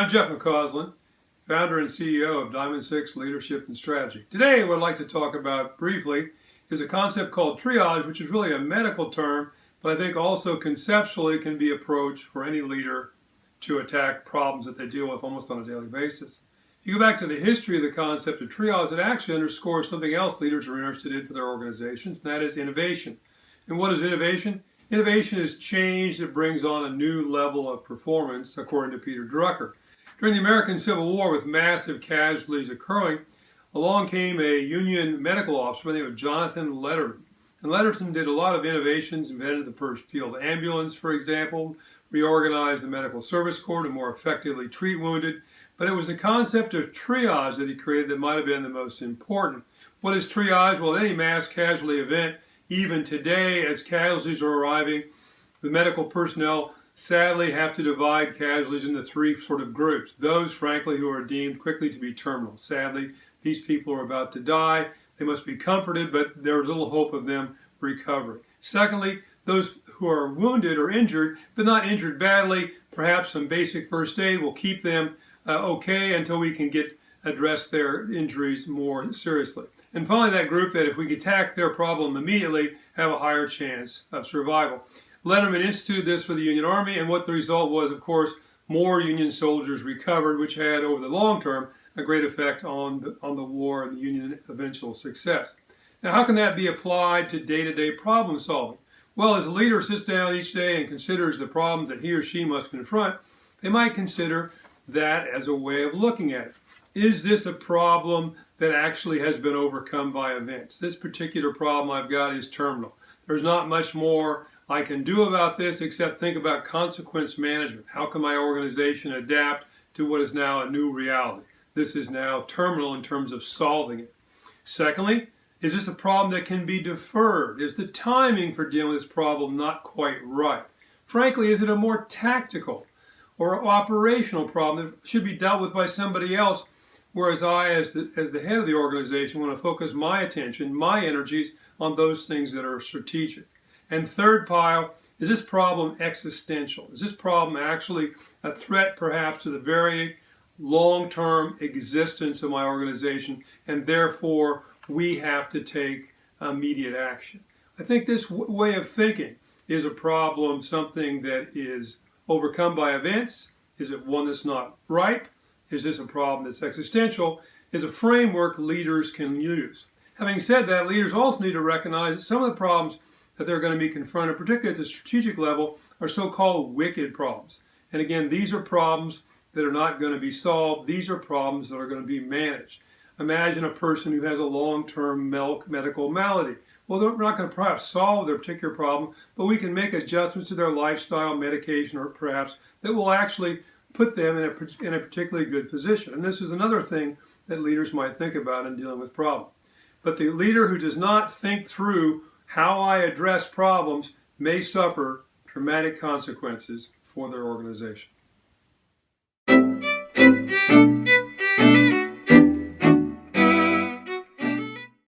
I'm Jeff McCausland, founder and CEO of Diamond 6 Leadership and Strategy. Today, what I'd like to talk about briefly is a concept called triage, which is really a medical term, but I think also conceptually can be approached for any leader to attack problems that they deal with almost on a daily basis. If you go back to the history of the concept of triage, it actually underscores something else leaders are interested in for their organizations, and that is innovation. And what is innovation? Innovation is change that brings on a new level of performance, according to Peter Drucker. During the American Civil War, with massive casualties occurring, along came a Union medical officer by the name of Jonathan Letterman. And Letterman did a lot of innovations, invented the first field ambulance, for example, reorganized the medical service corps to more effectively treat wounded. But it was the concept of triage that he created that might have been the most important. What is triage? Well, any mass casualty event, even today, as casualties are arriving, the medical personnel sadly have to divide casualties into three sort of groups. Those, frankly, who are deemed quickly to be terminal. Sadly, these people are about to die. They must be comforted, but there's little hope of them recovering. Secondly, those who are wounded or injured, but not injured badly, perhaps some basic first aid will keep them okay until we can address their injuries more seriously. And finally, that group that if we attack their problem immediately, have a higher chance of survival. Letterman instituted this for the Union Army, and what the result was, of course, more Union soldiers recovered, which had, over the long term, a great effect on the war and the Union eventual success. Now, how can that be applied to day-to-day problem solving? Well, as a leader sits down each day and considers the problem that he or she must confront, they might consider that as a way of looking at it. Is this a problem that actually has been overcome by events? This particular problem I've got is terminal. There's not much more I can do about this except think about consequence management. How can my organization adapt to what is now a new reality? This is now terminal in terms of solving it. Secondly, is this a problem that can be deferred? Is the timing for dealing with this problem not quite right? Frankly, is it a more tactical or operational problem that should be dealt with by somebody else, whereas I, as the head of the organization, want to focus my attention, my energies on those things that are strategic? And third pile, is this problem existential? Is this problem actually a threat perhaps to the very long-term existence of my organization, and therefore we have to take immediate action? I think this way of thinking is a problem, something that is overcome by events. Is it one that's not ripe? Is this a problem that's existential? Is a framework leaders can use. Having said that, leaders also need to recognize that some of the problems that they're going to be confronted, particularly at the strategic level, are so-called wicked problems. And again, these are problems that are not going to be solved. These are problems that are going to be managed. Imagine a person who has a long-term medical malady. Well, we're not going to perhaps solve their particular problem, but we can make adjustments to their lifestyle, medication, or perhaps that will actually put them in a particularly good position. And this is another thing that leaders might think about in dealing with problems. But the leader who does not think through how I address problems may suffer dramatic consequences for their organization.